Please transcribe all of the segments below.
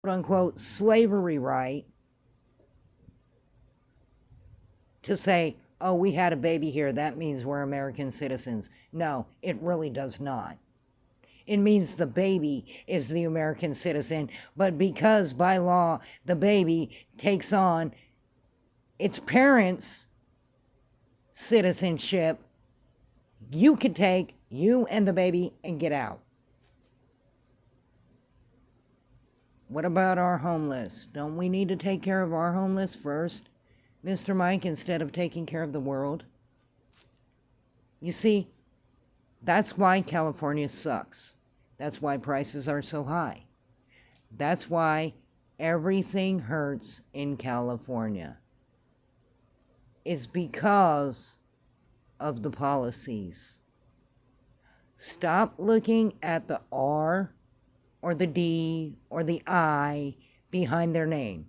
unquote slavery right to say, oh, we had a baby here, that means we're American citizens. No, it really does not. It means the baby is the American citizen, but because by law the baby takes on its parents' citizenship, you can take you and the baby and get out. What about our homeless? Don't we need to take care of our homeless first, Mr. Mike, instead of taking care of the world? You see, that's why California sucks. That's why prices are so high. That's why everything hurts in California. It's because of the policies. Stop looking at the R or the D or the I behind their name.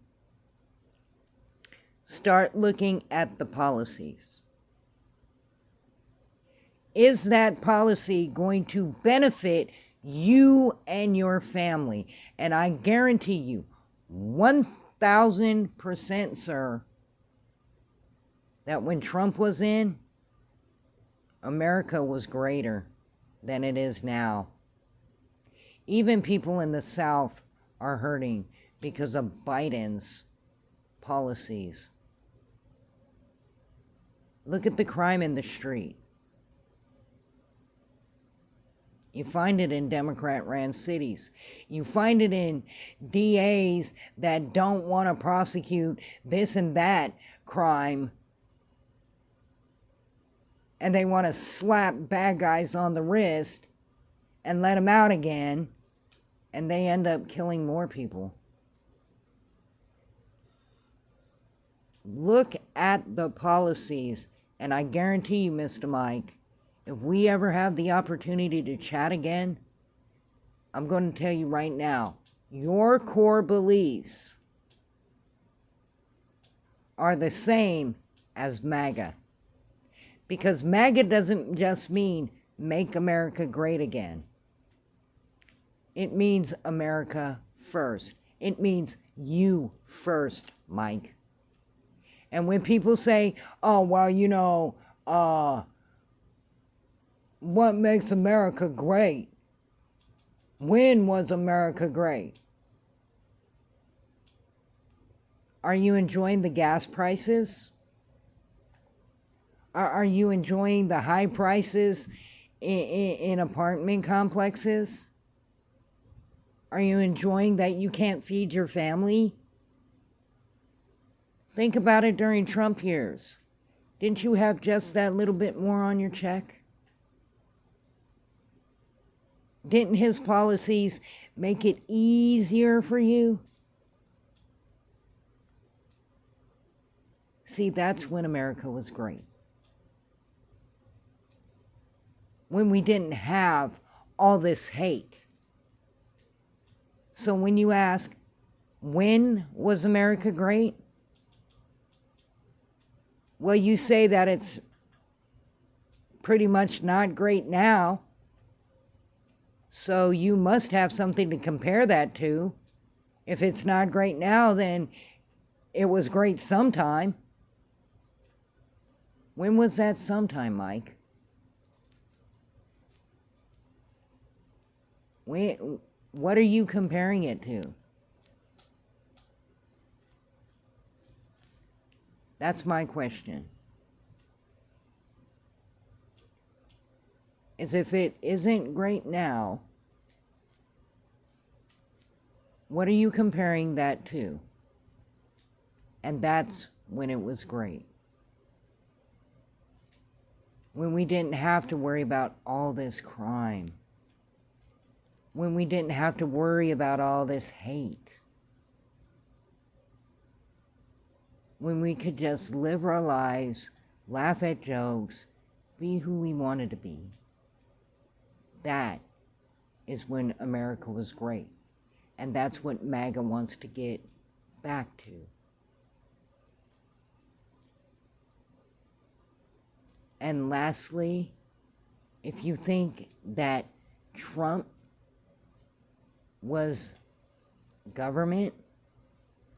Start looking at the policies. Is that policy going to benefit you and your family? And I guarantee you, 1,000%, sir, that when Trump was in, America was greater than it is now. Even people in the South are hurting because of Biden's policies. Look at the crime in the street. You find it in Democrat-ran cities. You find it in DAs that don't want to prosecute this and that crime, and they want to slap bad guys on the wrist and let them out again, and they end up killing more people. Look at the policies, and I guarantee you, Mr. Mike, if we ever have the opportunity to chat again, I'm going to tell you right now, your core beliefs are the same as MAGA. Because MAGA doesn't just mean make America great again. It means America first. It means you first, Mike. And when people say, oh, well, you know, what makes America great? When was America great? Are you enjoying the gas prices? Are you enjoying the high prices in apartment complexes? Are you enjoying that you can't feed your family? Think about it during Trump years. Didn't you have just that little bit more on your check? Didn't his policies make it easier for you? See, that's when America was great. When we didn't have all this hate. So when you ask, when was America great? Well, you say that it's pretty much not great now. So you must have something to compare that to. If it's not great now, then it was great sometime. When was that sometime, Mike? What are you comparing it to? That's my question. Is if it isn't great now, what are you comparing that to? And that's when it was great. When we didn't have to worry about all this crime. When we didn't have to worry about all this hate. When we could just live our lives, laugh at jokes, be who we wanted to be. That is when America was great. And that's what MAGA wants to get back to. And lastly, if you think that Trump was Government,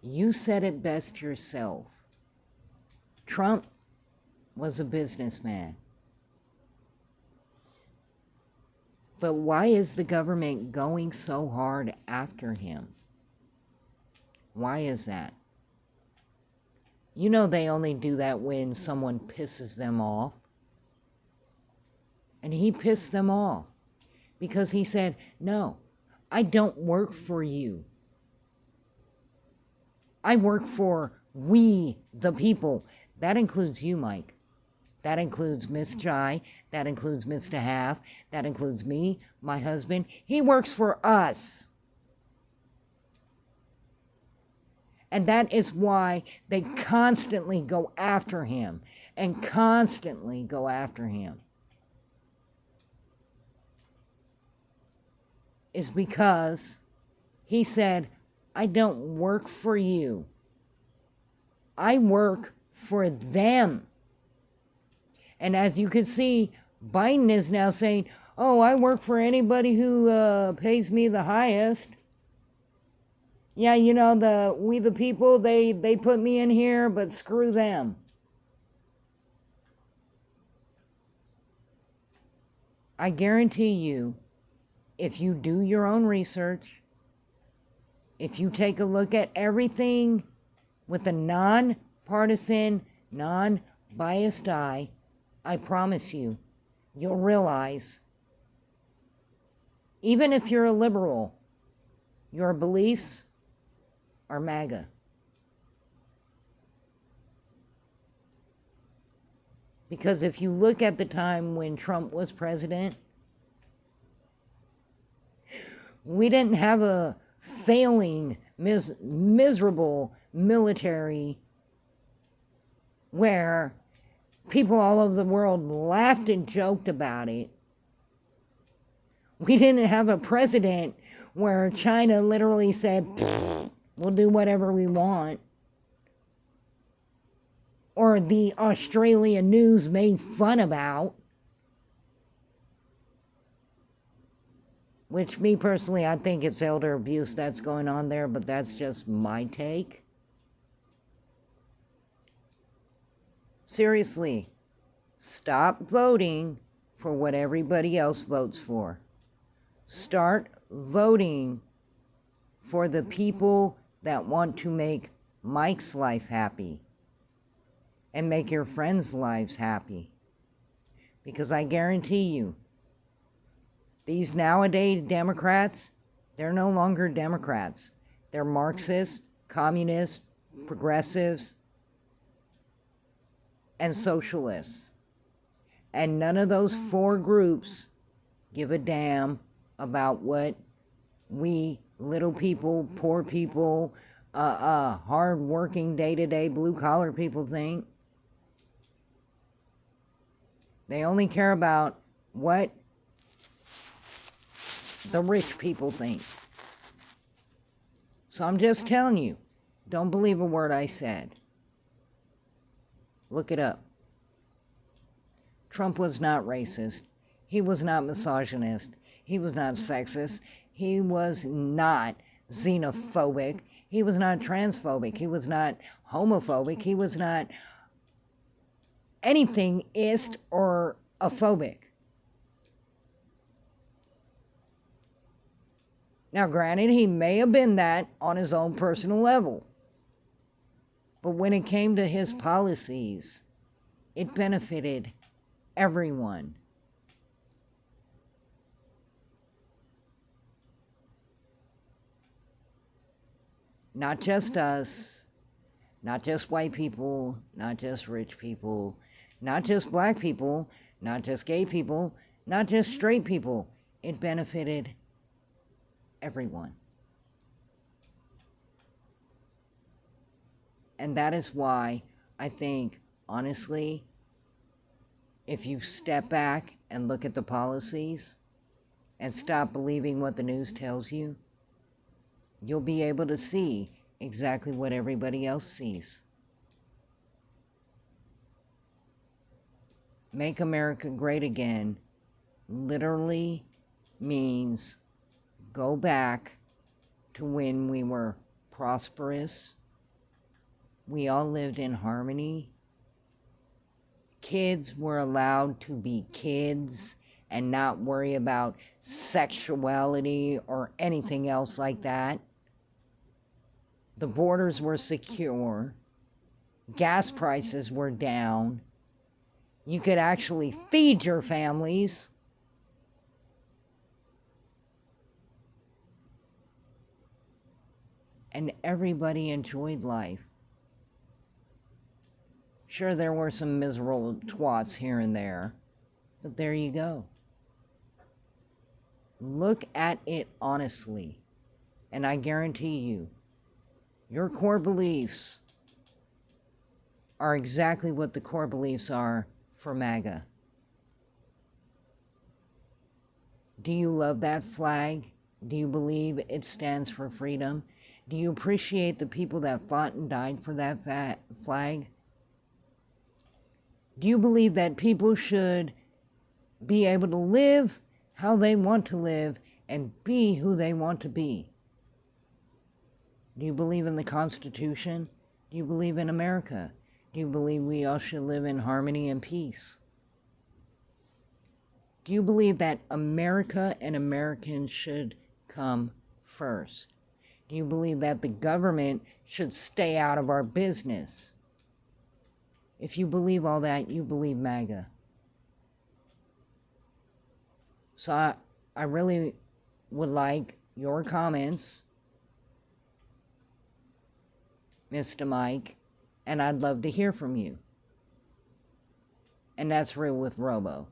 you said it best yourself. Trump was a businessman. But why is the government going so hard after him? Why is that? You know they only do that when someone pisses them off. And he pissed them off because he said, no, I don't work for you. I work for we, the people. That includes you, Mike. That includes Miss Jai. That includes Mr. Half. That includes me, my husband. He works for us. And that is why they constantly go after him and constantly go after him. Is because he said, I don't work for you. I work for them. And as you can see, Biden is now saying, oh, I work for anybody who pays me the highest. Yeah, you know, we the people, they put me in here, but screw them. I guarantee you, if you do your own research, if you take a look at everything with a non-partisan, non-biased eye, I promise you, you'll realize, even if you're a liberal, your beliefs are MAGA. Because if you look at the time when Trump was president, we didn't have a failing, miserable military where people all over the world laughed and joked about it. We didn't have a president where China literally said, we'll do whatever we want. Or the Australian news made fun about. Which, me personally, I think it's elder abuse that's going on there, but that's just my take. Seriously, stop voting for what everybody else votes for. Start voting for the people that want to make Mike's life happy and make your friends' lives happy. Because I guarantee you, these nowadays Democrats, they're no longer Democrats. They're Marxists, communists, progressives, and socialists. And none of those four groups give a damn about what we little people, poor people, hard-working, day-to-day, blue-collar people think. They only care about what the rich people think. So I'm just telling you, don't believe a word I said. Look it up. Trump was not racist. He was not misogynist. He was not sexist. He was not xenophobic. He was not transphobic. He was not homophobic. He was not anything ist or aphobic. Now, granted, he may have been that on his own personal level. But when it came to his policies, it benefited everyone. Not just us, not just white people, not just rich people, not just black people, not just gay people, not just straight people. It benefited everyone. And that is why I think, honestly, if you step back and look at the policies and stop believing what the news tells you, you'll be able to see exactly what everybody else sees. Make America Great Again literally means go back to when we were prosperous. We all lived in harmony. Kids were allowed to be kids and not worry about sexuality or anything else like that. The borders were secure. Gas prices were down. You could actually feed your families. And everybody enjoyed life. Sure, there were some miserable twats here and there, but there you go. Look at it honestly, and I guarantee you, your core beliefs are exactly what the core beliefs are for MAGA. Do you love that flag? Do you believe it stands for freedom? Do you appreciate the people that fought and died for that flag? Do you believe that people should be able to live how they want to live and be who they want to be? Do you believe in the Constitution? Do you believe in America? Do you believe we all should live in harmony and peace? Do you believe that America and Americans should come first? Do you believe that the government should stay out of our business? If you believe all that, you believe MAGA. So I really would like your comments, Mr. Mike, and I'd love to hear from you. And that's Real with Robo.